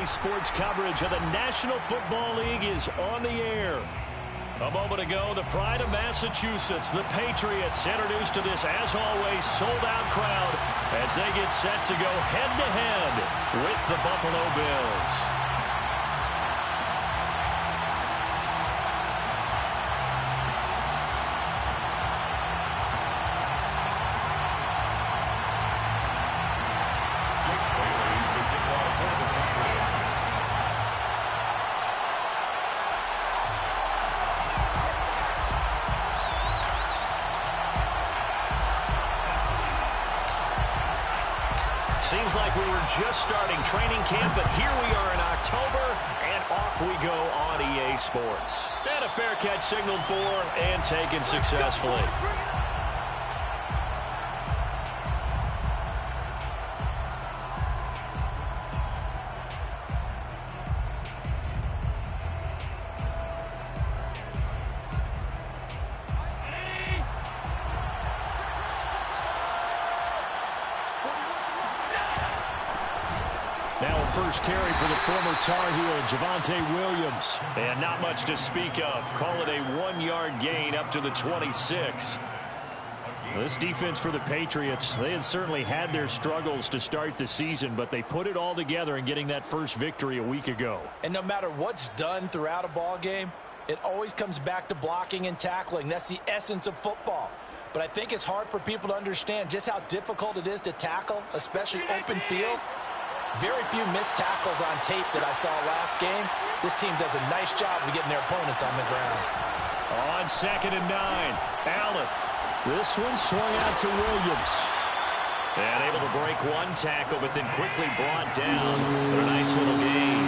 Sports coverage of the National Football League is on the air. A moment ago, the pride of Massachusetts, the Patriots, introduced to this, as always, sold-out crowd as they get set to go head-to-head with the Buffalo Bills. Seems like we were just starting training camp, but here we are in October, and off we go on EA Sports. And a fair catch signaled for and taken successfully. First carry for the former Tar Heel, Javonte Williams. And not much to speak of. Call it a 1-yard gain up to the 26. This defense for the Patriots, they had certainly had their struggles to start the season, but they put it all together in getting that first victory a week ago. And no matter what's done throughout a ball game, it always comes back to blocking and tackling. That's the essence of football. But I think it's hard for people to understand just how difficult it is to tackle, especially open field. Very few missed tackles on tape that I saw last game. This team does a nice job of getting their opponents on the ground. On 2nd and 9, Allen. This one swung out to Williams. And able to break one tackle, but then quickly brought down. But a nice little gain.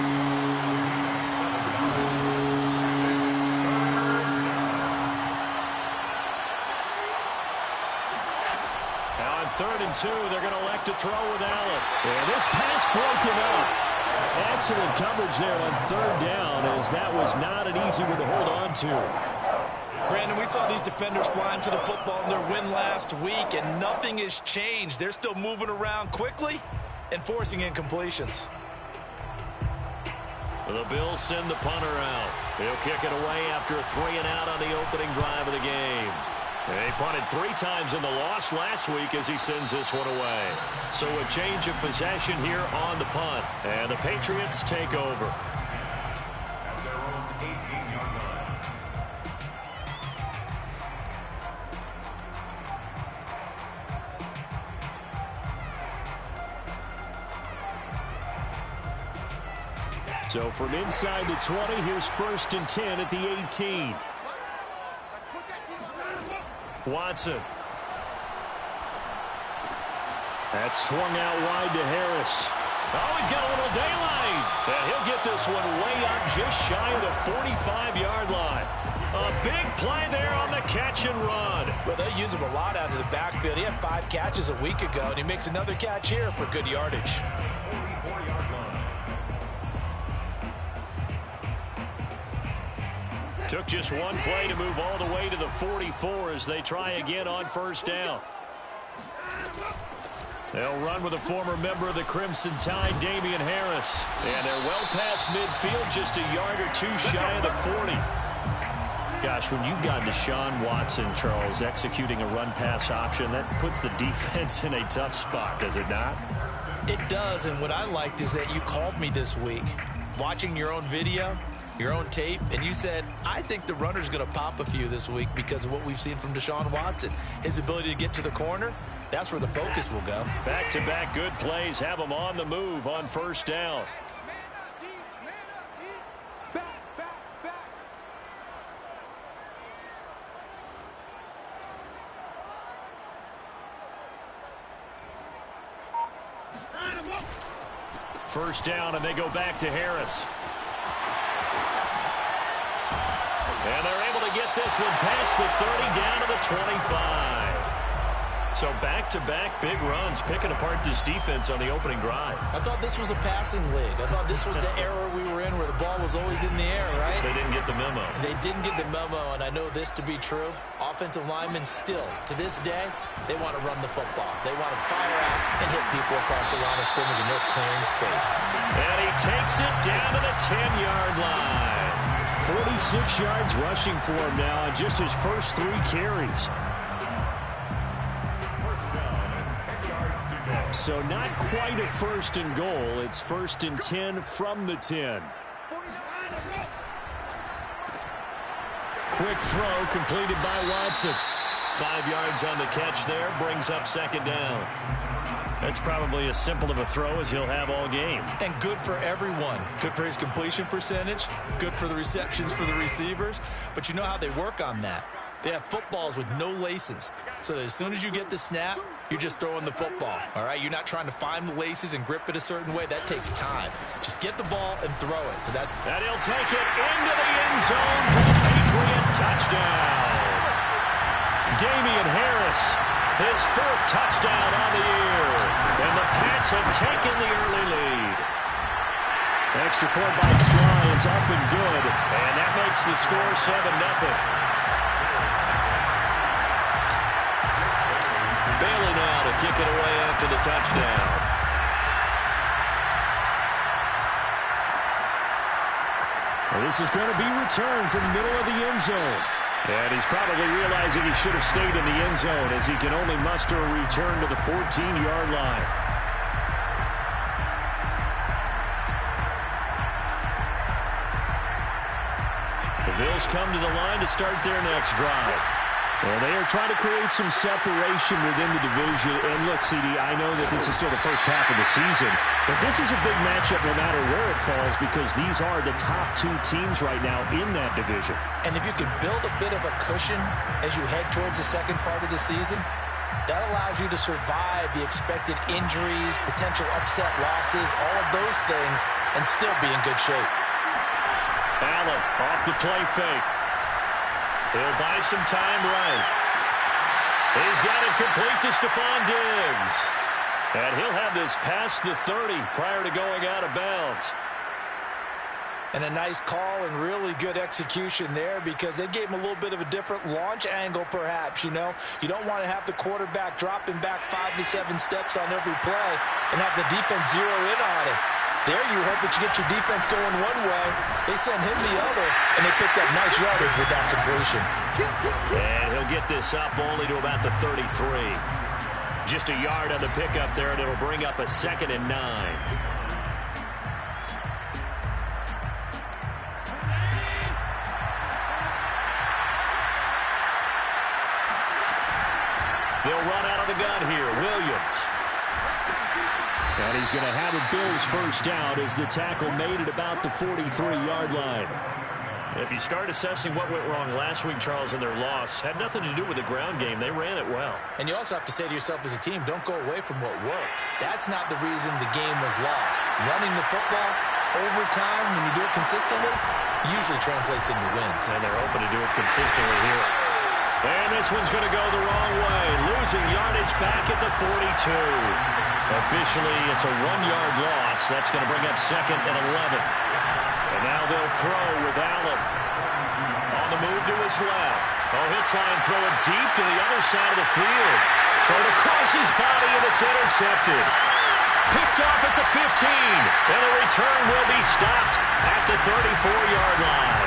Now on 3rd and 2, they're going to elect to throw with Allen. And this pass broken up. Excellent coverage there on 3rd down, as that was not an easy one to hold on to. Brandon, we saw these defenders flying to the football in their win last week, and nothing has changed. They're still moving around quickly and forcing incompletions. The Bills send the punter out. He'll kick it away after a 3-and-out on the opening drive of the game. They punted 3 times in the loss last week as he sends this one away. So a change of possession here on the punt. And the Patriots take over. At their own 18-yard line. So from inside the 20, here's 1st and 10 at the 18. Watson. That swung out wide to Harris. Oh, he's got a little daylight. And he'll get this one way up just shy of the 45-yard line. A big play there on the catch and run. Well, they use him a lot out of the backfield. He had 5 catches a week ago, and he makes another catch here for good yardage. 44-yard line. Took just one play to move all the way to the 44 as they try again on 1st down. They'll run with a former member of the Crimson Tide, Damian Harris. And they're well past midfield, just a yard or 2 shy of the 40. Gosh, when you've got Deshaun Watson, Charles, executing a run-pass option, that puts the defense in a tough spot, does it not? It does, and what I liked is that you called me this week, watching your own video, your own tape, and you said, I think the runner's going to pop a few this week because of what we've seen from Deshaun Watson. His ability to get to the corner, that's where the focus will go. Back-to-back good plays have him on the move on 1st down. First down, and they go back to Harris. And they're able to get this one past the 30 down to the 25. So back-to-back big runs, picking apart this defense on the opening drive. I thought this was a passing league. I thought this was the era we were in where the ball was always in the air, right? They didn't get the memo. They didn't get the memo, and I know this to be true. Offensive linemen still, to this day, they want to run the football. They want to fire out and hit people across the line of scrimmage, and they're clearing space. And he takes it down to the 10-yard line. 46 yards rushing for him now on just his first 3 carries. So not quite a first and goal. It's 1st and 10 from the 10. Quick throw completed by Watson. 5 yards on the catch there, brings up 2nd down. That's probably as simple of a throw as he'll have all game. And good for everyone. Good for his completion percentage. Good for the receptions for the receivers. But you know how they work on that. They have footballs with no laces. So that as soon as you get the snap, you're just throwing the football. All right? You're not trying to find the laces and grip it a certain way. That takes time. Just get the ball and throw it. So that's... And he'll take it into the end zone for a Patriot touchdown. Damian Harris, his 4th touchdown on the year. And the Pats have taken the early lead. Extra point by Sly is up and good. And that makes the score 7-0. Bailey now to kick it away after the touchdown. Well, this is going to be returned from the middle of the end zone. And he's probably realizing he should have stayed in the end zone as he can only muster a return to the 14-yard line. The Bills come to the line to start their next drive. Well, they are trying to create some separation within the division. And look, CD, I know that this is still the first half of the season, but this is a big matchup no matter where it falls because these are the top 2 teams right now in that division. And if you can build a bit of a cushion as you head towards the second part of the season, that allows you to survive the expected injuries, potential upset losses, all of those things, and still be in good shape. Allen off the play fake. He'll buy some time right. He's got it complete to Stephon Diggs. And he'll have this past the 30 prior to going out of bounds. And a nice call and really good execution there because they gave him a little bit of a different launch angle perhaps, you know. You don't want to have the quarterback dropping back 5 to 7 steps on every play and have the defense zero in on it. There you hope that you get your defense going one way. They send him the other, and they picked up nice yardage with that completion. And he'll get this up only to about the 33. Just a yard on the pickup there, and it'll bring up a 2nd and 9. They'll run out of the gun here. Williams. And he's going to have a Bills first down as the tackle made at about the 43-yard line. If you start assessing what went wrong last week, Charles, in their loss, had nothing to do with the ground game. They ran it well. And you also have to say to yourself as a team, don't go away from what worked. That's not the reason the game was lost. Running the football over time, when you do it consistently, usually translates into wins. And they're open to do it consistently here. And this one's going to go the wrong way. Losing yardage back at the 42. Officially, it's a 1-yard loss. That's going to bring up 2nd and 11. And now they'll throw with Allen. On the move to his left. Oh, he'll try and throw it deep to the other side of the field. Thrown across his body, and it's intercepted. Picked off at the 15. And the return will be stopped at the 34-yard line.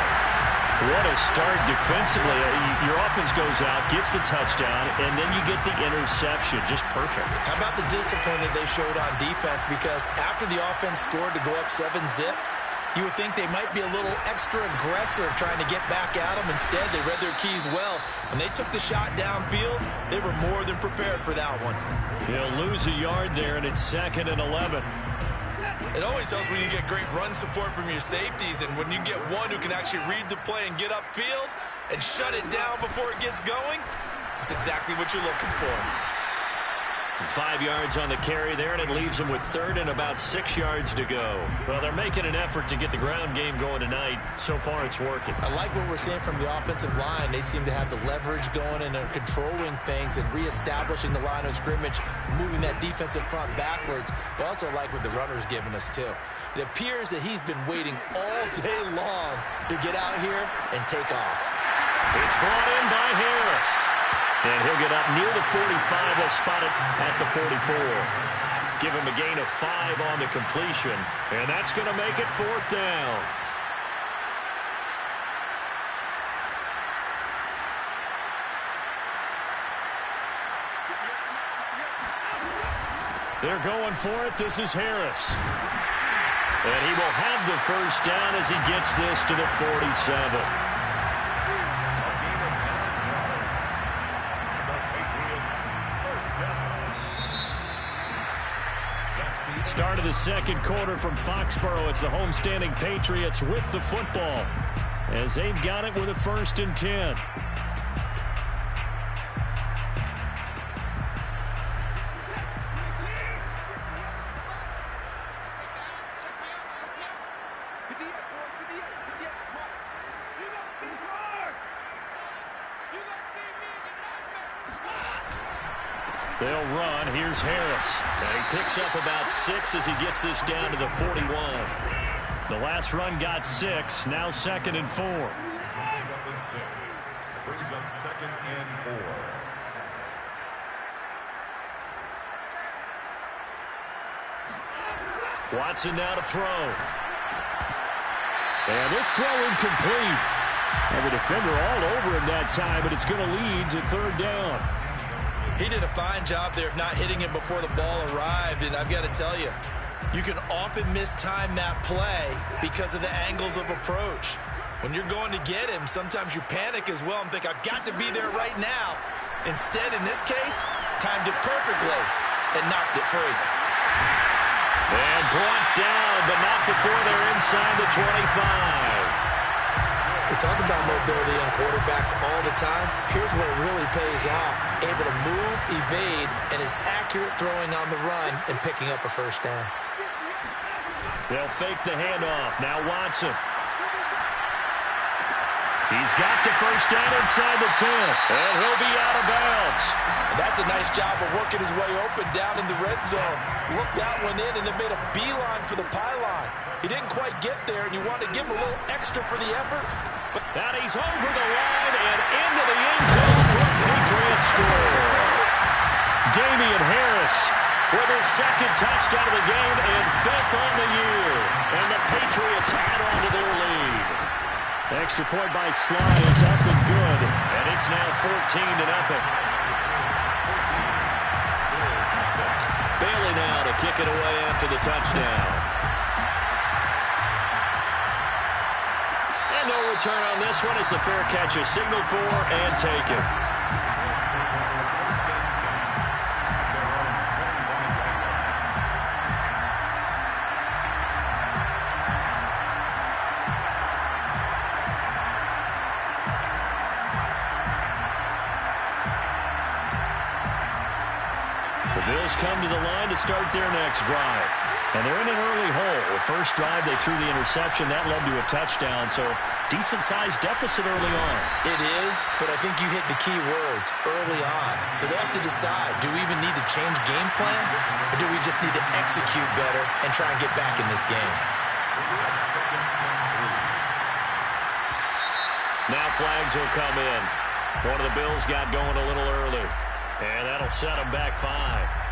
What a start defensively. Your offense goes out, gets the touchdown, and then you get the interception. Just perfect. How about the discipline that they showed on defense? Because after the offense scored to go up 7-zip, you would think they might be a little extra aggressive trying to get back at them. Instead, they read their keys well. When they took the shot downfield, they were more than prepared for that one. They'll lose a yard there, and it's 2nd and 11. It always helps when you get great run support from your safeties, and when you get one who can actually read the play and get upfield and shut it down before it gets going, that's exactly what you're looking for. 5 yards on the carry there, and it leaves them with 3rd and about 6 yards to go. Well, they're making an effort to get the ground game going tonight. So far, it's working. I like what we're seeing from the offensive line. They seem to have the leverage going, and they're controlling things and reestablishing the line of scrimmage, moving that defensive front backwards. But also like what the runner's giving us, too. It appears that he's been waiting all day long to get out here and take off. It's brought in by Harris. And he'll get up near the 45. They'll spot it at the 44. give him a gain of 5 on the completion. And that's going to make it 4th down. They're going for it. This is Harris. And he will have the first down as he gets this to the 47. Start of the second quarter from Foxborough. It's the homestanding Patriots with the football as they've got it with a 1st and 10. They'll run. Here's Harris. And he picks up about 6 as he gets this down to the 41. The last run got 6. Now 2nd and 4. Number 6 brings up 2nd and 4. Watson now to throw. And this throw incomplete. And the defender all over him that time, but it's going to lead to 3rd down. He did a fine job there of not hitting him before the ball arrived, and I've got to tell you, you can often mistime that play because of the angles of approach. When you're going to get him, sometimes you panic as well and think, I've got to be there right now. Instead, in this case, timed it perfectly and knocked it free. And brought down, but not before they're inside the 25. We talk about mobility on quarterbacks all the time. Here's where it really pays off. Able to move, evade, and is accurate throwing on the run and picking up a 1st down. They'll fake the handoff. Now Watson. He's got the 1st down inside the 10. And he'll be out of bounds. That's a nice job of working his way open down in the red zone. Looked that one in and then made a beeline for the pylon. He didn't quite get there, and you want to give him a little extra for the effort. But he's over the line and into the end zone for a Patriots score. Damian Harris with his 2nd touchdown of the game and 5th on the year. And the Patriots add on to their lead. Extra point by Sly is up and good. And it's now 14-0. Bailey now to kick it away after the touchdown. And no return on this one as the fair catch is signaled for and taken. The Bills come to the line to start their next drive. And they're in an early hole. The first drive, they threw the interception. That led to a touchdown, so decent-sized deficit early on. It is, but I think you hit the key words, early on. So they have to decide, do we even need to change game plan, or do we just need to execute better and try and get back in this game? Now flags will come in. One of the Bills got going a little early, and that'll set them back 5.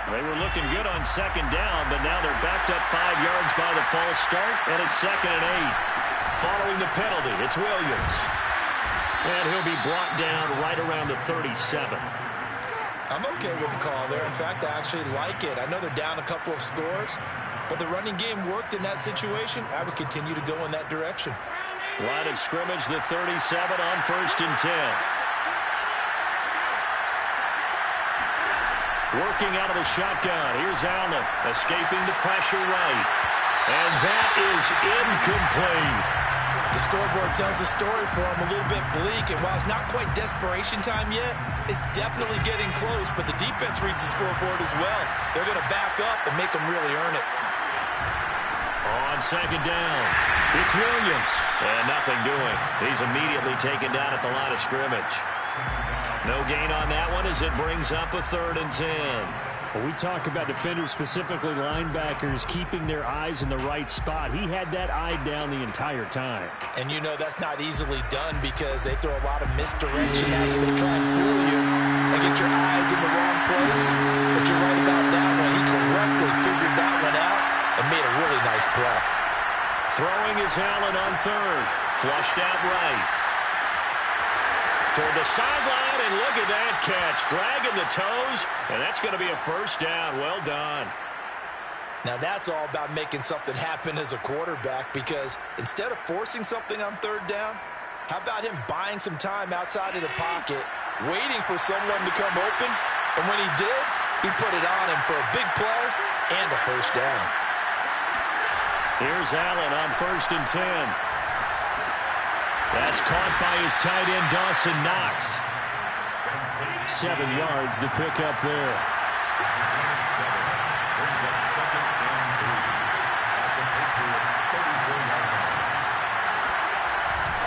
They were looking good on 2nd down, but now they're backed up 5 yards by the false start, and it's 2nd and 8. Following the penalty, it's Williams. And he'll be brought down right around the 37. I'm okay with the call there. In fact, I actually like it. I know they're down a couple of scores, but the running game worked in that situation. I would continue to go in that direction. Line of scrimmage, the 37 on 1st and 10. Working out of the shotgun. Here's Allen escaping the pressure right. And that is incomplete. The scoreboard tells the story for him, a little bit bleak. And while it's not quite desperation time yet, it's definitely getting close. But the defense reads the scoreboard as well. They're going to back up and make them really earn it. On 2nd down, it's Williams. And nothing doing. He's immediately taken down at the line of scrimmage. No gain on that one as it brings up a 3rd and 10. Well, we talk about defenders, specifically linebackers, keeping their eyes in the right spot. He had that eye down the entire time. And you know that's not easily done because they throw a lot of misdirection at you. They try and fool you and get your eyes in the wrong place. But you're right about that one. He correctly figured that one out and made a really nice play. Throwing is Allen on third. Flushed out right. Toward the sideline, and look at that catch. Dragging the toes, and that's going to be a first down. Well done. Now that's all about making something happen as a quarterback, because instead of forcing something on third down, how about him buying some time outside of the pocket, waiting for someone to come open, and when he did, he put it on him for a big play and a first down. Here's Allen on 1st and 10. That's caught by his tight end, Dawson Knox. 7 yards the pick up there.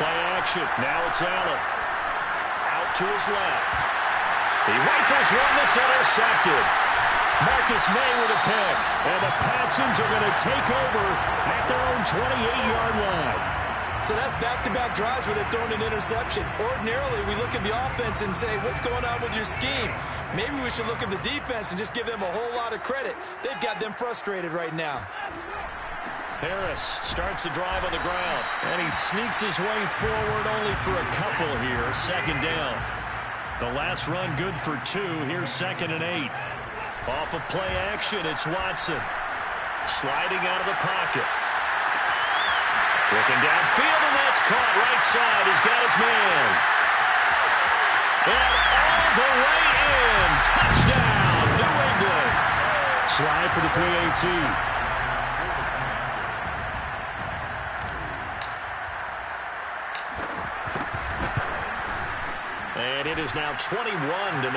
Play action. Now it's Allen. Out to his left. He rifles one that's intercepted. Marcus May with a pick. And the Patsons are going to take over at their own 28-yard line. So that's back-to-back drives where they've thrown an interception. Ordinarily, we look at the offense and say, what's going on with your scheme? Maybe we should look at the defense and just give them a whole lot of credit. They've got them frustrated right now. Harris starts the drive on the ground, and he sneaks his way forward only for a couple here. 2nd down. The last run good for 2. Here's 2nd and 8. Off of play action, it's Watson. Sliding out of the pocket. Looking downfield, and that's caught right side. He's got his man. And all the way in. Touchdown, New England. Slide for the PAT. And it is now 21-0. Makes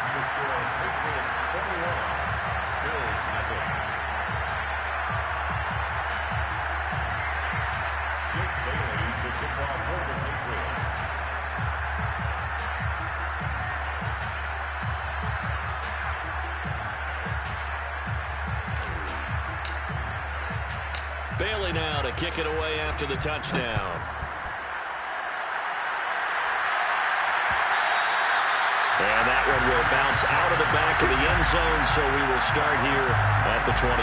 the score Patriots 21, Bills nothing. Bailey to kick off for the Patriots. Bailey now to kick it away after the touchdown. And that one will bounce out of the back of the end zone, so we will start here at the 25.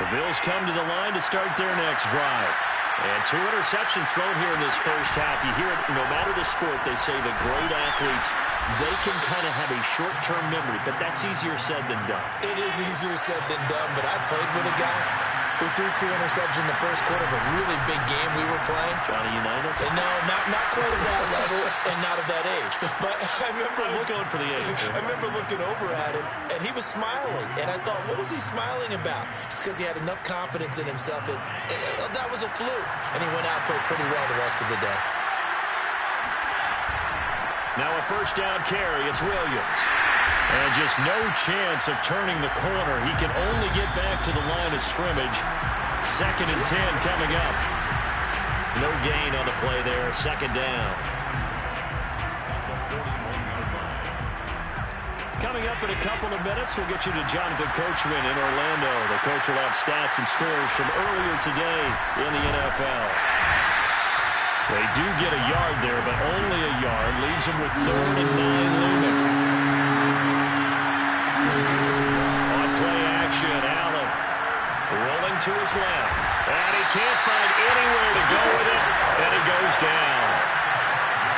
The Bills come to the line to start their next drive. And 2 interceptions thrown here in this first half. You hear it, no matter the sport, they say the great athletes, they can kind of have a short-term memory, but that's easier said than done. It is easier said than done, but I played with a guy who threw 2 interceptions in the first quarter of a really big game we were playing. Johnny Unitas? And no, not quite at that level and not at that age. But I remember going for the age. I remember looking over at him, and he was smiling. And I thought, what is he smiling about? It's because he had enough confidence in himself that that was a fluke. And he went out and played pretty well the rest of the day. Now a first down carry. It's Williams. And just no chance of turning the corner. He can only get back to the line of scrimmage. 2nd and 10 coming up. No gain on the play there. 2nd down. Coming up in a couple of minutes, we'll get you to Jonathan Coachman in Orlando. The coach will have stats and scores from earlier today in the NFL. They do get a yard there, but only a yard. Leaves them with 3rd and 9 looming. On play action, Allen rolling to his left. And he can't find anywhere to go with it, and he goes down.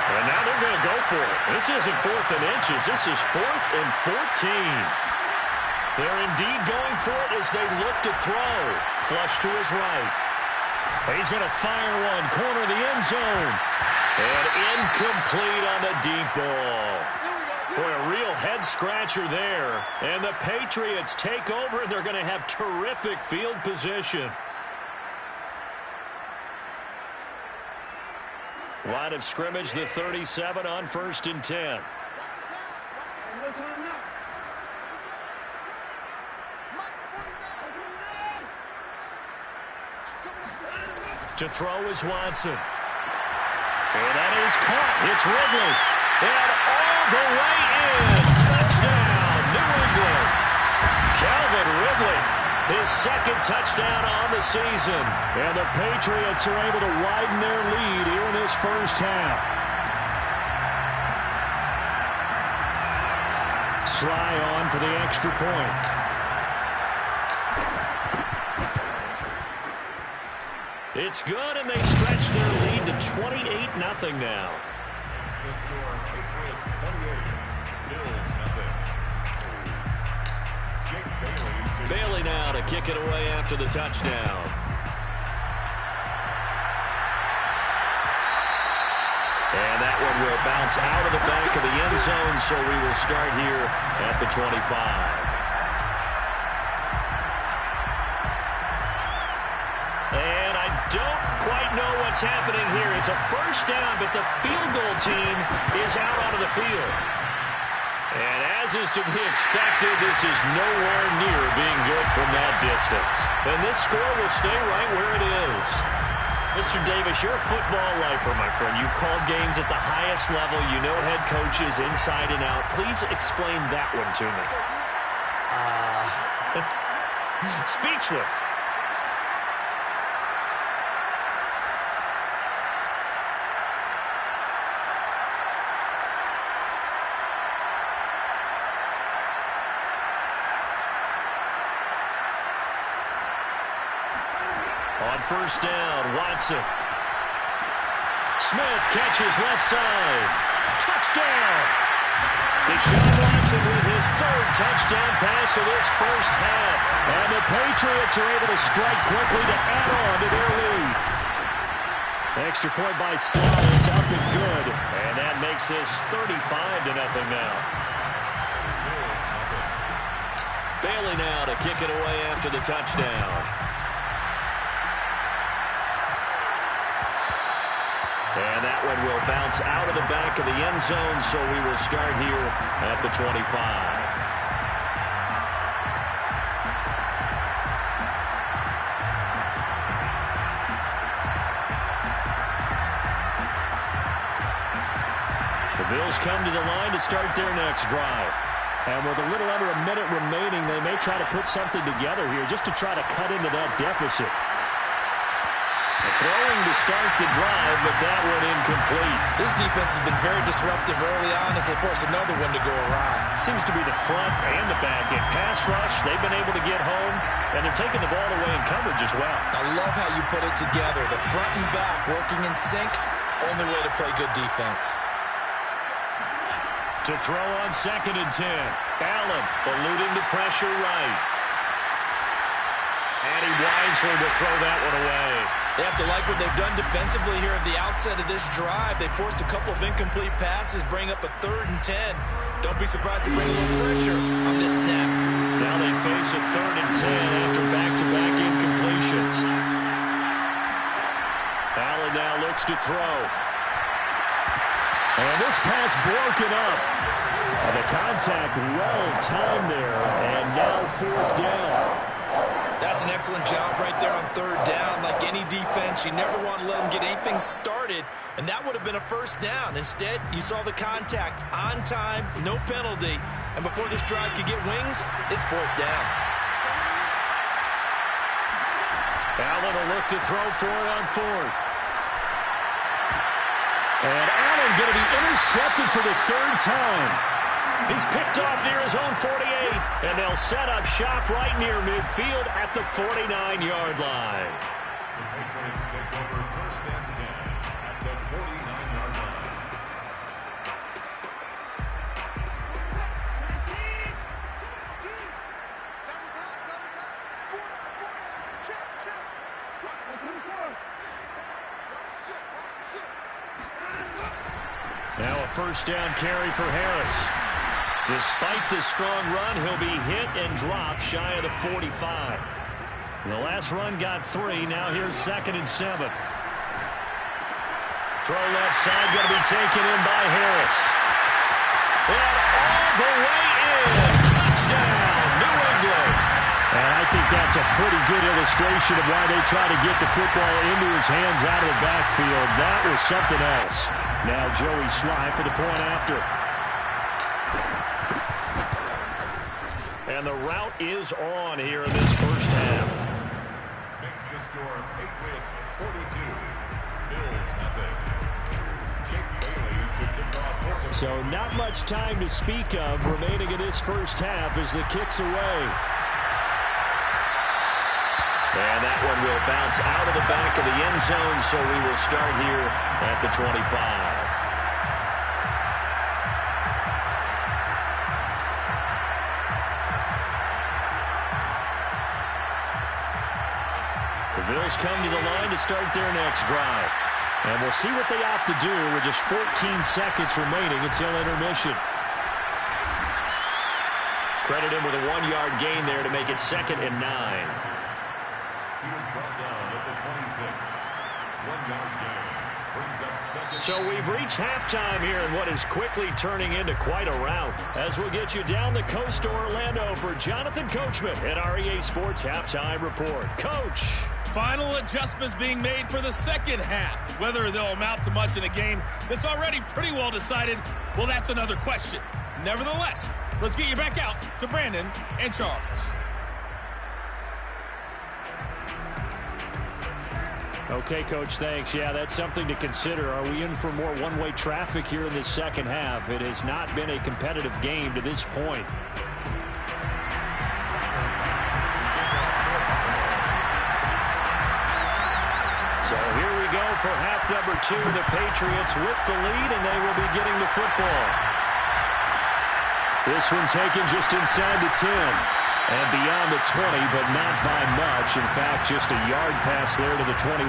And now they're going to go for it. This isn't 4th and inches. This is 4th and 14. They're indeed going for it as they look to throw. Flush to his right. He's going to fire one. Corner of the end zone. And incomplete on the deep ball. Boy, a real head-scratcher there. And the Patriots take over, and they're going to have terrific field position. Line of scrimmage, the 37 on 1st and 10. To throw is Watson. And that is caught. It's Ridley. And all the way in. Touchdown, New England. Calvin Ridley, his second touchdown on the season. And the Patriots are able to widen their lead here in this first half. Sly on for the extra point. It's good, and they stretch their lead to 28-0 now. The score, Patriots 28, Bills 0. Jake Bailey now to kick it away after the touchdown. And that one will bounce out of the back of the end zone, so we will start here at the 25. Don't quite know what's happening here. It's a first down, but the field goal team is out onto the field. And as is to be expected, this is nowhere near being good from that distance. And this score will stay right where it is. Mr. Davis, you're a football lifer, my friend. You've called games at the highest level. You know head coaches inside and out. Please explain that one to me. Speechless. On first down, Watson. Smith catches left side. Touchdown! Deshaun Watson with his third touchdown pass of this first half. And the Patriots are able to strike quickly to add on to their lead. Extra point by Sly is up and good. And that makes this 35-0 now. Bailey now to kick it away after the touchdown. And that one will bounce out of the back of the end zone, so we will start here at the 25. The Bills come to the line to start their next drive. And with a little under a minute remaining, they may try to put something together here just to try to cut into that deficit. Throwing to start the drive, but that one incomplete. This defense has been very disruptive early on as they force another one to go awry. Seems to be the front and the back end. Pass rush, they've been able to get home, and they're taking the ball away in coverage as well. I love how you put it together. The front and back working in sync, only way to play good defense. To throw on 2nd and 10. Allen eluding the pressure right. And he wisely will throw that one away. They have to like what they've done defensively here at the outset of this drive. They forced a couple of incomplete passes, bring up a 3rd and 10. Don't be surprised to bring a little pressure on this snap. Now they face a 3rd and 10 after back-to-back incompletions. Allen now looks to throw. And this pass broken up. The contact well timed there, and now 4th down. That's an excellent job right there on 3rd down. Like any defense, you never want to let them get anything started, and that would have been a first down. Instead, you saw the contact on time, no penalty, and before this drive could get wings, it's 4th down. Allen will look to throw for it on 4th. And Allen going to be intercepted for the 3rd time. He's picked off near his own 48, and they'll set up shop right near midfield at the 49-yard line. The Patriots take over 1st and 10 at the 49-yard line. Now a first down carry for Harris. Despite the strong run, he'll be hit and dropped shy of the 45. The last run got 3. Now here's 2nd and 7. Throw left side, going to be taken in by Harris. And all the way in. Touchdown, New England. And I think that's a pretty good illustration of why they try to get the football into his hands out of the backfield. That was something else. Now Joey Sly for the point after. And the route is on here in this first half. Makes the score Patriots 42, Bills nothing. Jake Bailey to kick off. So not much time to speak of remaining in this first half as the kick's away. And that one will bounce out of the back of the end zone, so we will start here at the 25. The Bills come to the line to start their next drive. And we'll see what they opt to do with just 14 seconds remaining until intermission. Credit him with a 1-yard gain there to make it 2nd and 9. He was brought down at the 26. 1-yard gain. Brings up 2nd. So we've reached halftime here in what is quickly turning into quite a rout. As we'll get you down the coast to Orlando for Jonathan Coachman at our EA Sports Halftime Report. Coach. Final adjustments being made for the second half. Whether they'll amount to much in a game that's already pretty well decided, well, that's another question. Nevertheless, let's get you back out to Brandon and Charles. Okay, Coach, thanks. Yeah, that's something to consider. Are we in for more one-way traffic here in this second half? It has not been a competitive game to this point. So here we go for half number 2. The Patriots with the lead, and they will be getting the football. This one taken just inside the 10 and beyond the 20, but not by much. In fact, just a yard pass there to the 21.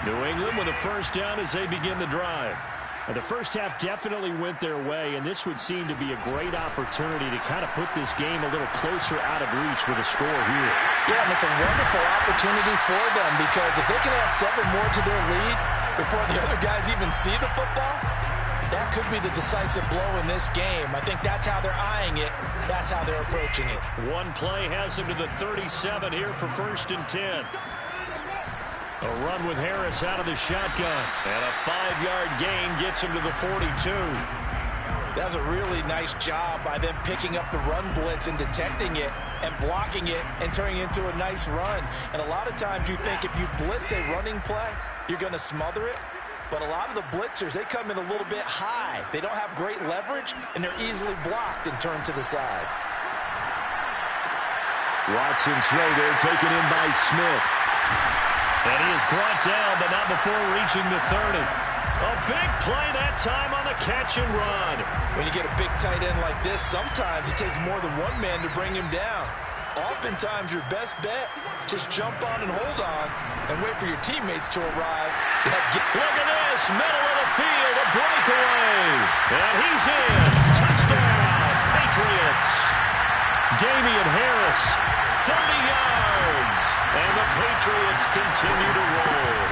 New England with a first down as they begin the drive. And the first half definitely went their way, and this would seem to be a great opportunity to kind of put this game a little closer out of reach with a score here. Yeah, and it's a wonderful opportunity for them because if they can add 7 more to their lead before the other guys even see the football, that could be the decisive blow in this game. I think that's how they're eyeing it. That's how they're approaching it. One play has them to the 37 here for 1st and 10. A run with Harris out of the shotgun. And a 5-yard gain gets him to the 42. That's a really nice job by them picking up the run blitz and detecting it and blocking it and turning it into a nice run. And a lot of times you think if you blitz a running play, you're going to smother it. But a lot of the blitzers, they come in a little bit high. They don't have great leverage, and they're easily blocked and turned to the side. Watson's throw there taken in by Smith. And he is brought down, but not before reaching the 30. A big play that time on the catch and run. When you get a big tight end like this, sometimes it takes more than one man to bring him down. Oftentimes, your best bet, just jump on and hold on and wait for your teammates to arrive. Look at this, middle of the field, a breakaway. And he's in. Touchdown, Patriots. Damian Harris, 30 yards. And the Patriots continue to roll.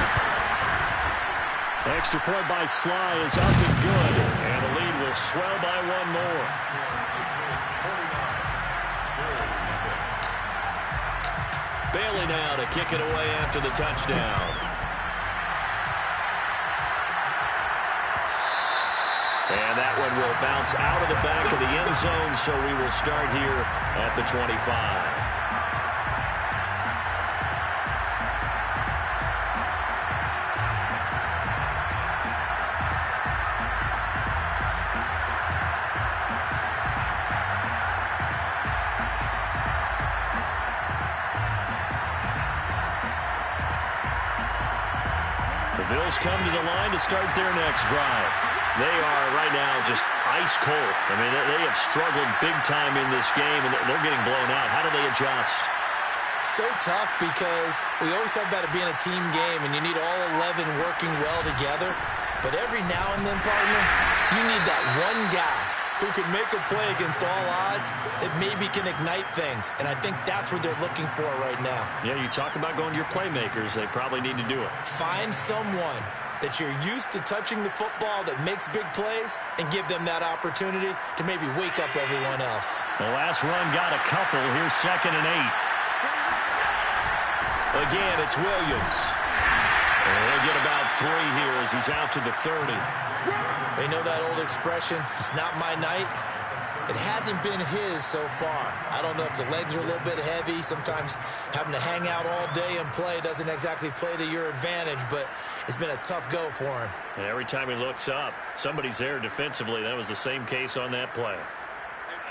Extra point by Sly is up and good. And the lead will swell by 1 more. Bailey now to kick it away after the touchdown. And that one will bounce out of the back of the end zone, so we will start here at the 25. The Bills come to the line to start their next drive. They are right now just ice cold. I mean, they have struggled big time in this game, and they're getting blown out. How do they adjust? So tough because we always talk about it being a team game, and you need all 11 working well together. But every now and then, partner, you need that one guy who can make a play against all odds that maybe can ignite things. And I think that's what they're looking for right now. Yeah, you talk about going to your playmakers. They probably need to do it. Find someone that you're used to touching the football that makes big plays and give them that opportunity to maybe wake up everyone else. The last run got a couple. Here's 2nd and 8. Again, it's Williams. And he'll get about 3 here as he's out to the 30. They know that old expression, it's not my night. It hasn't been his so far. I don't know if the legs are a little bit heavy. Sometimes having to hang out all day and play doesn't exactly play to your advantage, but it's been a tough go for him. And every time he looks up, somebody's there defensively. That was the same case on that play.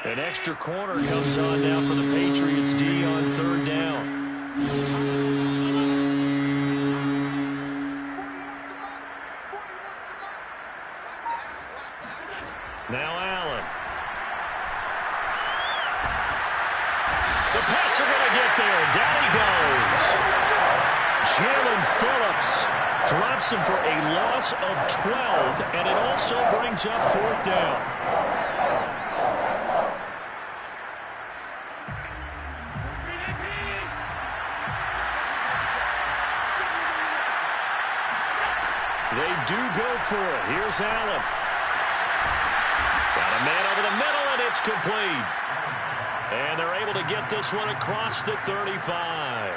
An extra corner comes on now for the Patriots D on 3rd down. Now Allen. The Pats are going to get there. Down he goes. Jalen Phillips drops him for a loss of 12, and it also brings up 4th down. They do go for it. Here's Allen. Got a man over the middle, and it's complete. And they're able to get this one across the 35.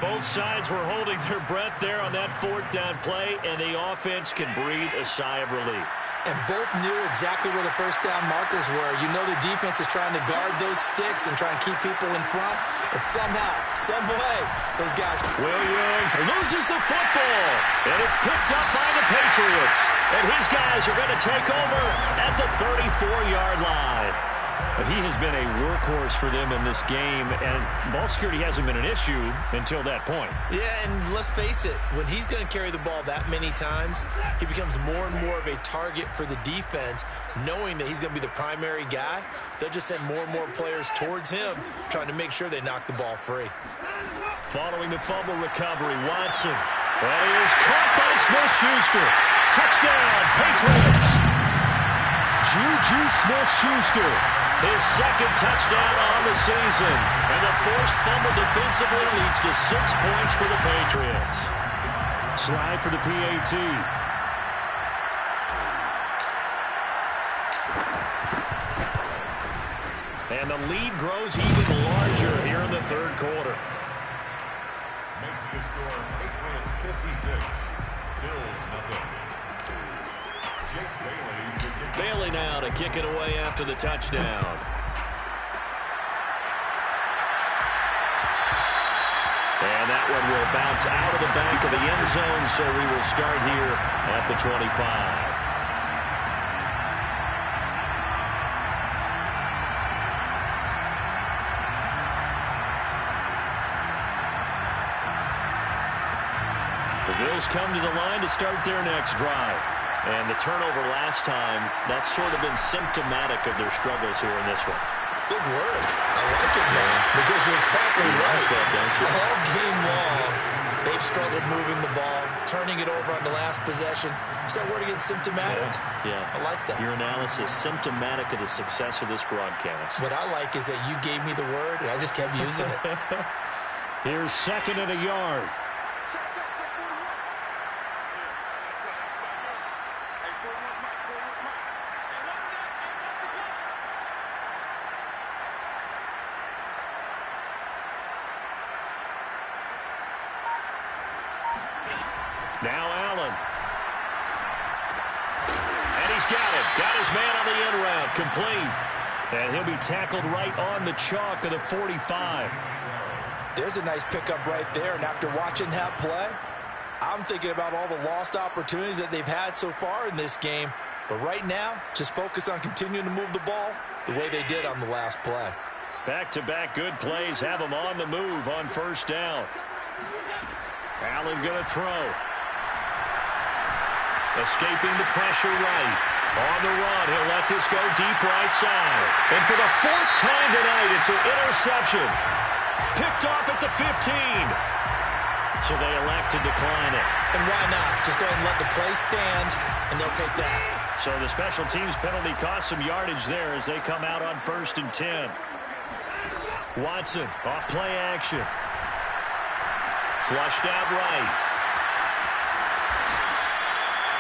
Both sides were holding their breath there on that 4th down play, and the offense can breathe a sigh of relief. And both knew exactly where the first down markers were. You know the defense is trying to guard those sticks and try and keep people in front. But somehow, some way, those guys... Williams loses the football, and it's picked up by the Patriots. And his guys are going to take over at the 34-yard line. But he has been a workhorse for them in this game, and ball security hasn't been an issue until that point. Yeah, and let's face it, when he's going to carry the ball that many times, he becomes more and more of a target for the defense, knowing that he's going to be the primary guy. They'll just send more and more players towards him, trying to make sure they knock the ball free. Following the fumble recovery, Watson. And he is caught by Smith-Schuster. Touchdown, Patriots. Juju Smith-Schuster, his 2nd touchdown on the season. And the forced fumble defensively leads to 6 points for the Patriots. Slide for the PAT. And the lead grows even larger here in the 3rd quarter. Makes the score Patriots 56, Bills nothing. Bailey now to kick it away after the touchdown. And that one will bounce out of the back of the end zone, so we will start here at the 25. The Bills come to the line to start their next drive. And the turnover last time, that's sort of been symptomatic of their struggles here in this one. Big word. I like it, man, because you're exactly right. All game long, they've struggled moving the ball, turning it over on the last possession. Is that word again, symptomatic? Yeah. I like that. Your analysis, symptomatic of the success of this broadcast. What I like is that you gave me the word, and I just kept using it. Here's 2nd and a yard. Now Allen. And he's got it. Got his man on the end route. Complete. And he'll be tackled right on the chalk of the 45. There's a nice pickup right there. And after watching that play, I'm thinking about all the lost opportunities that they've had so far in this game. But right now, just focus on continuing to move the ball the way they did on the last play. Back-to-back good plays have them on the move on 1st down. Allen going to throw. Escaping the pressure right. On the run, he'll let this go deep right side. And for the 4th time tonight, it's an interception. Picked off at the 15. So they elect to decline it. And why not? Just go ahead and let the play stand, and they'll take that. So the special teams penalty cost some yardage there as they come out on 1st and 10. Watson off play action. Flushed out right.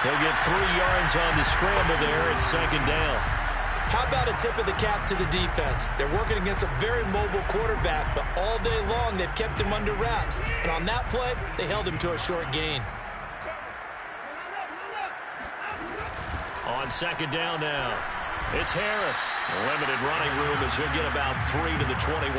He'll get 3 yards on the scramble there at 2nd down. How about a tip of the cap to the defense? They're working against a very mobile quarterback, but all day long they've kept him under wraps. And on that play, they held him to a short gain. On 2nd down now, it's Harris. Limited running room as he'll get about 3 to the 21.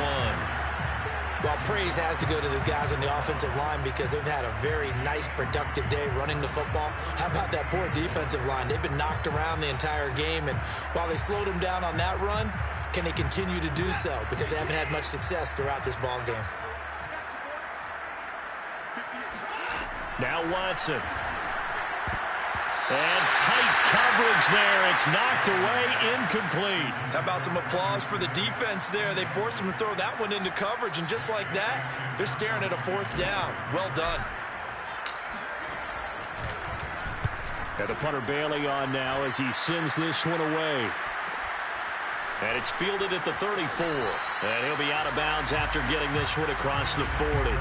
Well, praise has to go to the guys on the offensive line because they've had a very nice, productive day running the football. How about that poor defensive line? They've been knocked around the entire game, and while they slowed them down on that run, can they continue to do so? Because they haven't had much success throughout this ball game. Now Watson. And tight coverage there. It's knocked away, incomplete. How about some applause for the defense there? They forced him to throw that one into coverage, and just like that, they're staring at a 4th down. Well done. And the punter Bailey on now as he sends this one away. And it's fielded at the 34. And he'll be out of bounds after getting this one across the 40.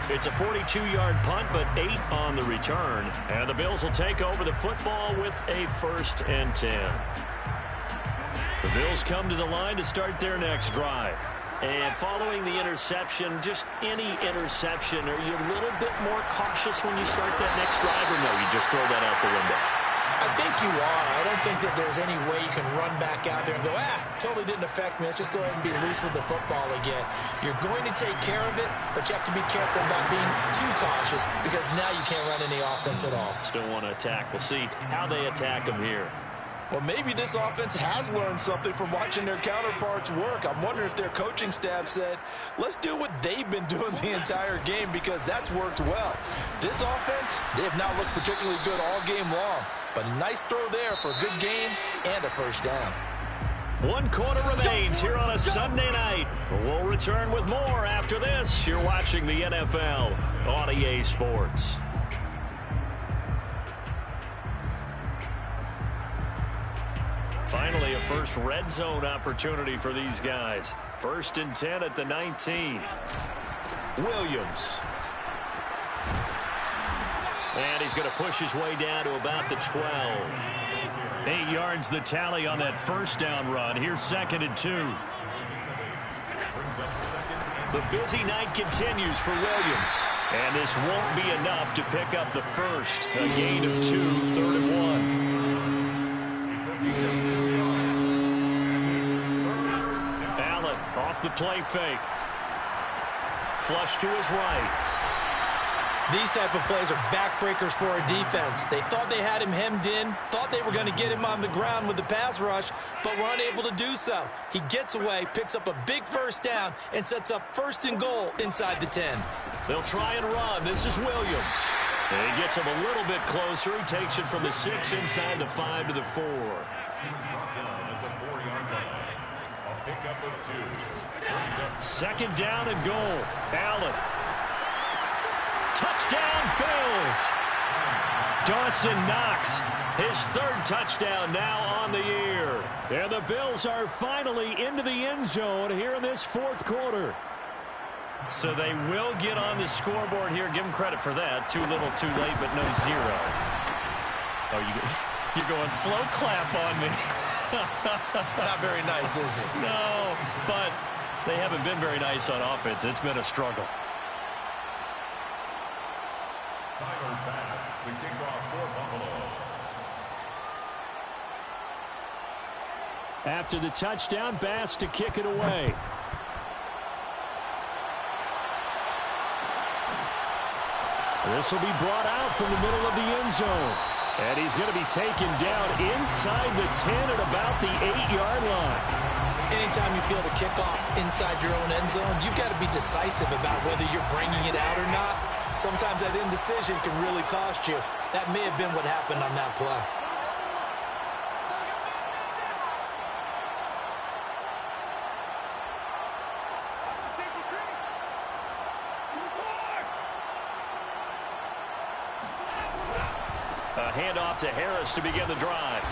It's a 42-yard punt, but 8 on the return. And the Bills will take over the football with a 1st and 10. The Bills come to the line to start their next drive. And following the interception, just any interception, are you a little bit more cautious when you start that next drive, or no, you just throw that out the window? I think you are. I don't think that there's any way you can run back out there and go, totally didn't affect me. Let's just go ahead and be loose with the football again. You're going to take care of it, but you have to be careful about being too cautious because now you can't run any offense at all. Still want to attack. We'll see how they attack them here. Well, maybe this offense has learned something from watching their counterparts work. I'm wondering if their coaching staff said, let's do what they've been doing the entire game because that's worked well. This offense, they have not looked particularly good all game long. But nice throw there for a good game and a 1st down. 1 quarter remains here on a Sunday night. We'll return with more after this. You're watching the NFL on EA Sports. Finally, a first red zone opportunity for these guys. 1st and 10 at the 19. Williams. And he's going to push his way down to about the 12. 8 yards the tally on that 1st down run. Here's 2nd and 2. The busy night continues for Williams. And this won't be enough to pick up the 1st. A gain of 2, 3rd and 1. Allen off the play fake. Flush to his right. These type of plays are backbreakers for a defense. They thought they had him hemmed in, thought they were going to get him on the ground with the pass rush, but were unable to do so. He gets away, picks up a big 1st down, and sets up 1st and goal inside the 10. They'll try and run. This is Williams. And he gets him a little bit closer. He takes it from the 6 inside the 5 to the 4. He was brought down at the 4-yard line. A pickup of 2. 2nd down and goal. Allen. Touchdown, Bills. Dawson Knox, his 3rd touchdown now on the year. And the Bills are finally into the end zone here in this 4th quarter. So they will get on the scoreboard here. Give them credit for that. Too little, too late, but no 0. Oh, you're going slow clap on me. Not very nice, is it? No, but they haven't been very nice on offense. It's been a struggle. Tyler Bass to kick off for Buffalo. After the touchdown, Bass to kick it away. This will be brought out from the middle of the end zone. And he's going to be taken down inside the 10 at about the 8-yard line. Anytime you feel the kickoff inside your own end zone, you've got to be decisive about whether you're bringing it out or not. Sometimes that indecision can really cost you. That may have been what happened on that play. A handoff to Harris to begin the drive.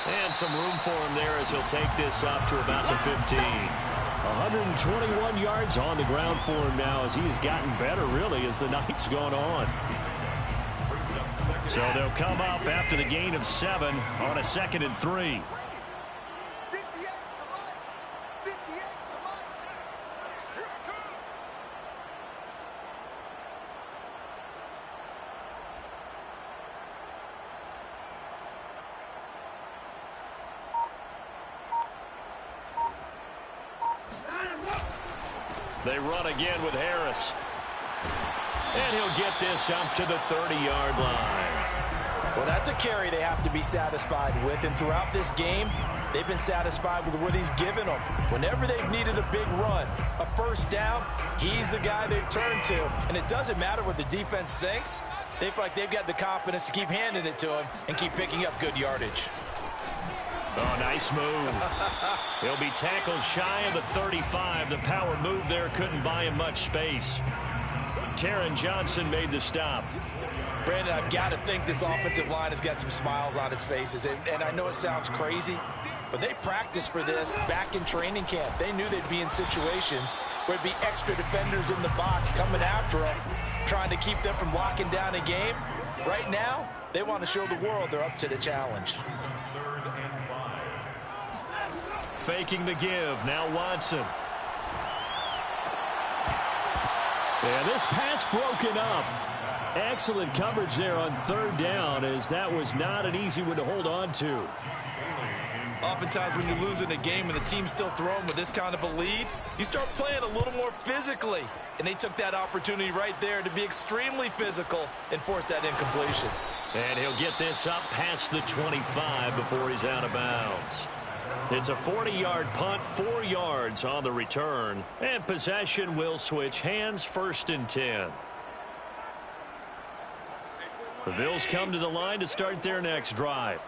And some room for him there as he'll take this up to about the 15. 121 yards on the ground for him now as he has gotten better, really, as the night's gone on. So they'll come up after the gain of 7 on a 2nd and 3. They run again with Harris. And he'll get this up to the 30-yard line. Well, that's a carry they have to be satisfied with. And throughout this game, they've been satisfied with what he's given them. Whenever they've needed a big run, a first down, he's the guy they've turned to. And it doesn't matter what the defense thinks. They feel like they've got the confidence to keep handing it to him and keep picking up good yardage. Oh, nice move. He'll be tackled shy of the 35. The power move there couldn't buy him much space. Taron Johnson made the stop. Brandon, I've got to think this offensive line has got some smiles on its faces. And I know it sounds crazy, but they practiced for this back in training camp. They knew they'd be in situations where it'd be extra defenders in the box coming after them, trying to keep them from locking down a game. Right now, they want to show the world they're up to the challenge. Faking the give. Now Watson. Yeah, this pass broken up. Excellent coverage there on 3rd down, as that was not an easy one to hold on to. Oftentimes when you're losing a game and the team's still throwing with this kind of a lead, you start playing a little more physically. And they took that opportunity right there to be extremely physical and force that incompletion. And he'll get this up past the 25 before he's out of bounds. It's a 40-yard punt, 4 yards on the return. And possession will switch hands, 1st and 10. The Bills come to the line to start their next drive.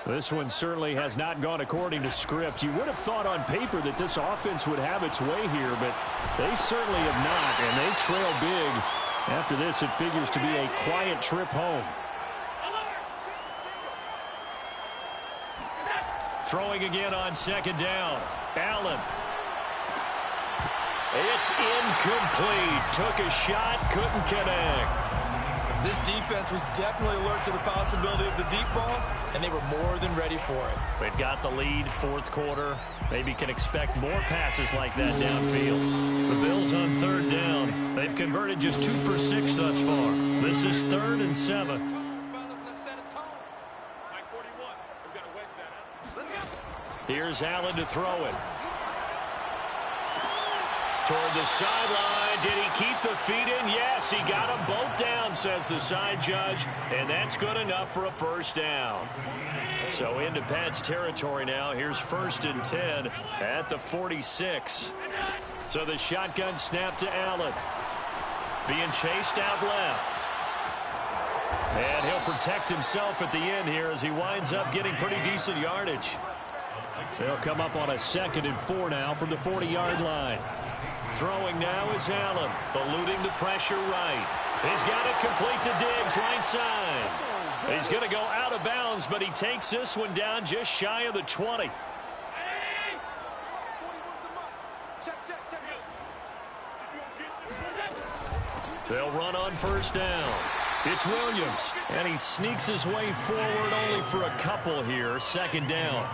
This one certainly has not gone according to script. You would have thought on paper that this offense would have its way here, but they certainly have not, and they trail big. After this, it figures to be a quiet trip home. Throwing again on 2nd down. Allen. It's incomplete. Took a shot, couldn't connect. This defense was definitely alert to the possibility of the deep ball, and they were more than ready for it. They've got the lead, 4th quarter. Maybe can expect more passes like that downfield. The Bills on 3rd down. They've converted just 2 for 6 thus far. This is 3rd and 7. Here's Allen to throw it. Toward the sideline. Did he keep the feet in? Yes, he got them both down, says the side judge. And that's good enough for a first down. So into Pat's territory now. Here's 1st and 10 at the 46. So the shotgun snap to Allen. Being chased out left. And he'll protect himself at the end here as he winds up getting pretty decent yardage. They'll come up on a 2nd and 4 now from the 40-yard line. Throwing now is Allen, eluding the pressure right. He's got it complete to Diggs, right side. He's going to go out of bounds, but he takes this one down just shy of the 20. They'll run on 1st down. It's Williams, and he sneaks his way forward only for a couple here. 2nd down.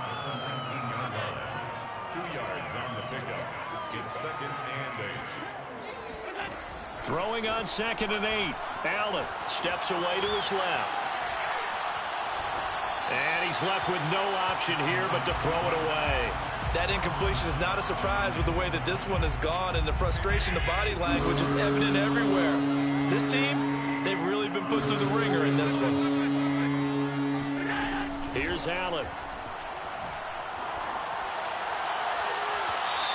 2 yards on the pickup. It's 2nd and 8. Throwing on 2nd and 8. Allen steps away to his left. And he's left with no option here but to throw it away. That incompletion is not a surprise with the way that this one has gone, and the frustration, the body language is evident everywhere. This team, they've really been put through the ringer in this one. Here's Allen.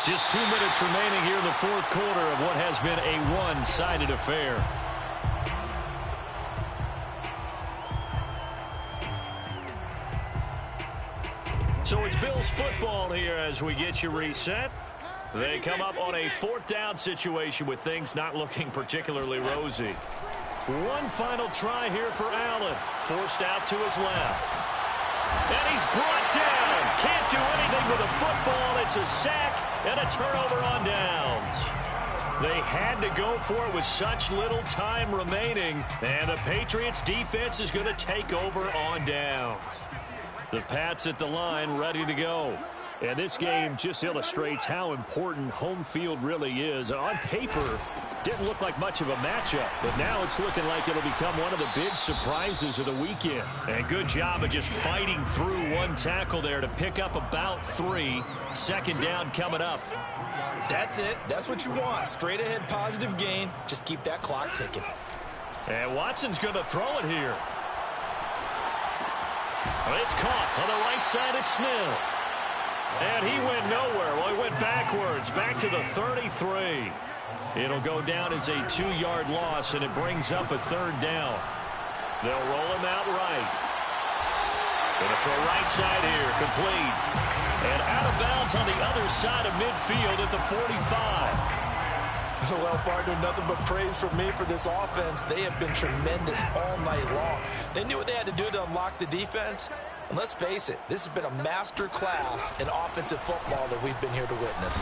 Just 2 minutes remaining here in the 4th quarter of what has been a one-sided affair. So it's Bills football here as we get you reset. They come up on a 4th down situation with things not looking particularly rosy. One final try here for Allen. Forced out to his left. And he's brought down. Can't do anything with a football. It's a sack and a turnover on downs. They had to go for it with such little time remaining. And the Patriots defense is going to take over on downs. The Pats at the line ready to go. And this game just illustrates how important home field really is. On paper, didn't look like much of a matchup, but now it's looking like it'll become one of the big surprises of the weekend. And good job of just fighting through one tackle there to pick up about 3. Second down coming up. That's it. That's what you want. Straight ahead positive gain. Just keep that clock ticking. And Watson's going to throw it here. It's caught on the right side at Smith. And he went nowhere. Well, he went backwards, back to the 33. It'll go down as a 2-yard loss, and it brings up a 3rd down. They'll roll him out right. Gonna throw right side here, complete. And out of bounds on the other side of midfield at the 45. Well, partner, nothing but praise from me for this offense. They have been tremendous all night long. They knew what they had to do to unlock the defense. And let's face it, this has been a master class in offensive football that we've been here to witness.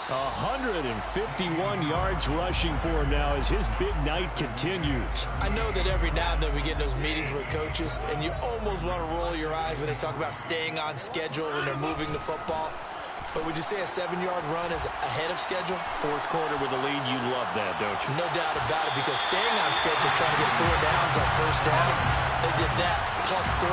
151 yards rushing for him now as his big night continues. I know that every now and then we get in those meetings with coaches, and you almost want to roll your eyes when they talk about staying on schedule when they're moving the football. But would you say a 7-yard run is ahead of schedule? Fourth quarter with a lead, you love that, don't you? No doubt about it, because staying on schedule, trying to get 4 downs on first down, they did that, plus 3.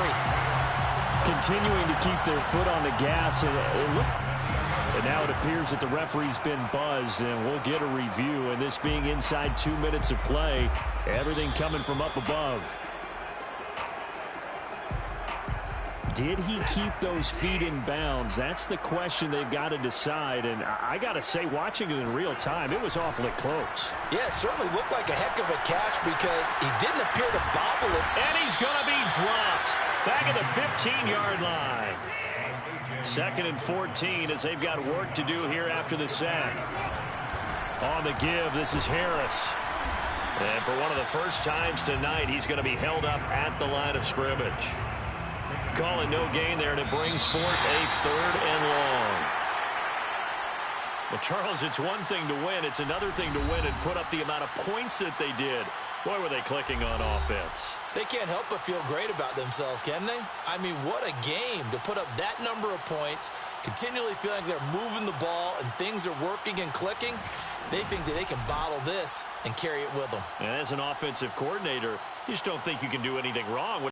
Continuing to keep their foot on the gas. And now it appears that the referee's been buzzed, and we'll get a review. And this being inside 2 minutes of play, everything coming from up above. Did he keep those feet in bounds? That's the question they've got to decide. And I got to say, watching it in real time, it was awfully close. Yeah, it certainly looked like a heck of a catch because he didn't appear to bobble it. And he's going to be dropped back at the 15-yard line. 2nd and 14 as they've got work to do here after the sack. On the give, this is Harris. And for one of the first times tonight, he's going to be held up at the line of scrimmage. Calling no gain there, and it brings forth a 3rd and long. Well, Charles, it's one thing to win. It's another thing to win and put up the amount of points that they did. Boy, were they clicking on offense. They can't help but feel great about themselves, can they? I mean, what a game to put up that number of points, continually feeling like they're moving the ball and things are working and clicking. They think that they can bottle this and carry it with them. And as an offensive coordinator, you just don't think you can do anything wrong.